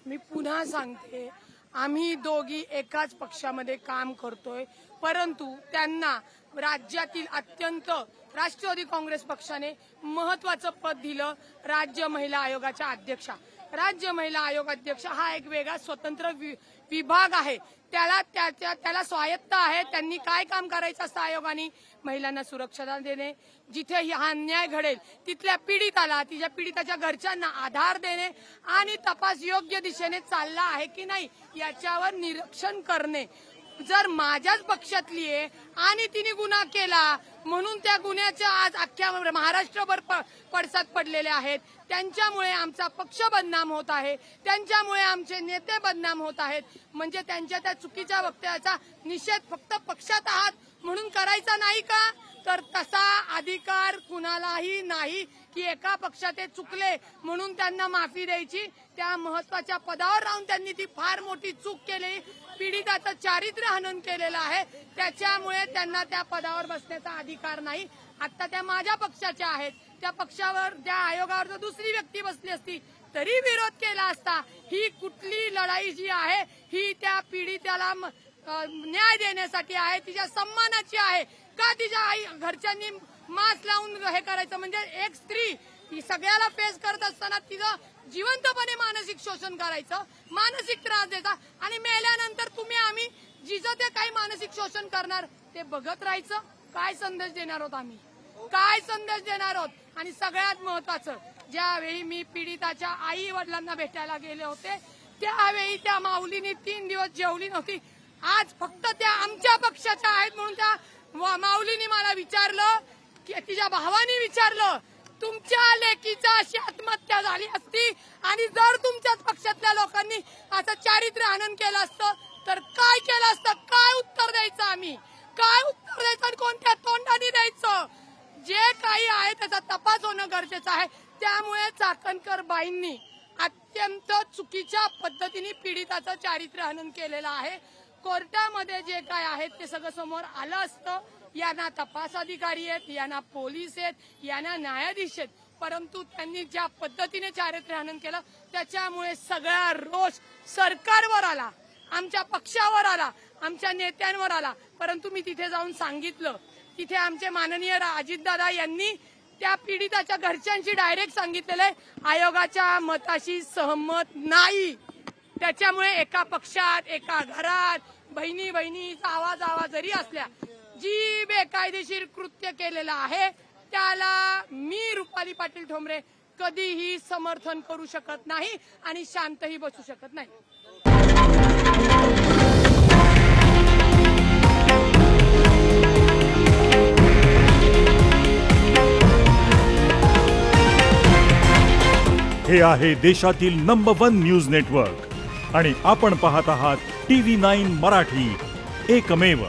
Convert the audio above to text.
मी पुन्हा सांगते, आम्ही दोघी एकाच पक्षामध्ये काम करतोय, परंतु त्यांना राज्यातील अत्यंत राष्ट्रवादी काँग्रेस पक्षाने महत्वाचं पद दिलं, राज्य महिला आयोगाच्या अध्यक्षा. राज्य महिला आयोग अध्यक्ष हा एक वेगळा स्वतंत्र विभाग आहे, त्याला स्वायत्त आहे. त्यांनी काय काम करायचं असतं आयोगाने? महिलांना सुरक्षा देणे, जिथे हा अन्याय घडेल तिथल्या पीडिताला, तिच्या पीडिताच्या घरच्यांना आधार देणे आणि तपास योग्य दिशेने चालला आहे की नाही याच्यावर निरीक्षण करणे. जर माझ्याच पक्षातली आहे आणि तिने गुन्हा केला म्हणून त्या गुन्ह्याचे आज अख्ख्या महाराष्ट्रभर पडसाद पडलेले आहेत, त्यांच्यामुळे आमचा पक्ष बदनाम होत आहे, त्यांच्यामुळे आमचे नेते बदनाम होत आहेत, म्हणजे त्यांच्या त्या चुकीच्या वक्तव्याचा निषेध फक्त पक्षात आहात म्हणून करायचा नाही का? तर तसा अधिकार कुणालाही नाही की एका पक्षात ते चुकले म्हणून त्यांना माफी द्यायची. त्या महत्वाच्या पदावर राहून त्यांनी ती फार मोठी चूक केली, पीडिताचं चारित्र्य हनन केलेलं आहे, त्याच्यामुळे त्यांना त्या पदावर बसण्याचा अधिकार नाही. आता त्या माझ्या पक्षाच्या आहेत, त्या पक्षावर त्या आयोगावर जर दुसरी व्यक्ती बसली असती तरी विरोध केला असता. ही कुठली लढाई जी आहे ही त्या पीडिताला न्याय देण्यासाठी आहे, तिच्या सन्मानाची आहे का? तिच्या आई घरच्यांनी मास्क लावून हे करायचं म्हणजे एक स्त्री ही सगळ्याला फेस करत असताना तिचं जिवंतपणे मानसिक शोषण करायचं, मानसिक त्रास द्यायचा आणि मेल्यानंतर तुम्ही आम्ही जिचं ते काही मानसिक शोषण करणार ते बघत राहायचं? काय संदेश देणार आहोत आम्ही? काय संदेश देणार आहोत? आणि सगळ्यात महत्वाचं, ज्यावेळी मी पीडिताच्या आई वडिलांना भेटायला गेले होते त्यावेळी त्या माऊलीनी 3 दिवस जेवली नव्हती. आज फक्त त्या आमच्या पक्षाच्या आहेत म्हणून त्या माऊलीनी मला विचारलं की तिच्या भावानी विचारलं, तुमच्या लेकीचा अशी आत्महत्या झाली असती आणि जर तुमच्याच पक्षातल्या लोकांनी असं चारित्र्य हनन केलं असतं तर काय केलं असतं? काय उत्तर द्यायचं आम्ही? काय उत्तर द्यायचं आणि कोणत्या तोंडाने द्यायचं? जे काही आहे त्याचा तपास होणं गरजेचं आहे. त्यामुळे चाकणकर बाईंनी अत्यंत चुकीच्या पद्धतीने पीडिताचं चारित्र्य हनन केलेलं आहे. कोर्टामध्ये जे काय आहेत ते सगळं समोर आलं असतं. यांना तपास अधिकारी आहेत, यांना पोलीस आहेत, यांना न्यायाधीश आहेत, परंतु त्यांनी ज्या पद्धतीने चारित्र्य हनन केलं त्याच्यामुळे सगळा रोष सरकारवर आला, आमच्या पक्षावर आला, आमच्या नेत्यांवर आला. परंतु मी तिथे जाऊन सांगितलं, तिथे आमचे माननीय अजितदादा यांनी त्या पीडिताच्या घरच्यांशी डायरेक्ट सांगितलेलं आहे आयोगाच्या मताशी सहमत नाही. त्याच्यामुळे एका पक्षात एका घरात बहिणी बहिणीचा आवाज जरी असल्या, जी बेकायदेशीर कृत्य केलेलं आहे त्याला मी रुपाली पाटील ठोंबरे कधीही समर्थन करू शकत नाही आणि शांतही बसू शकत नाही. हे आहे देशातील नंबर 1 न्यूज नेटवर्क आणि आपण पाहत आहात TV9 मराठी, एकमेव.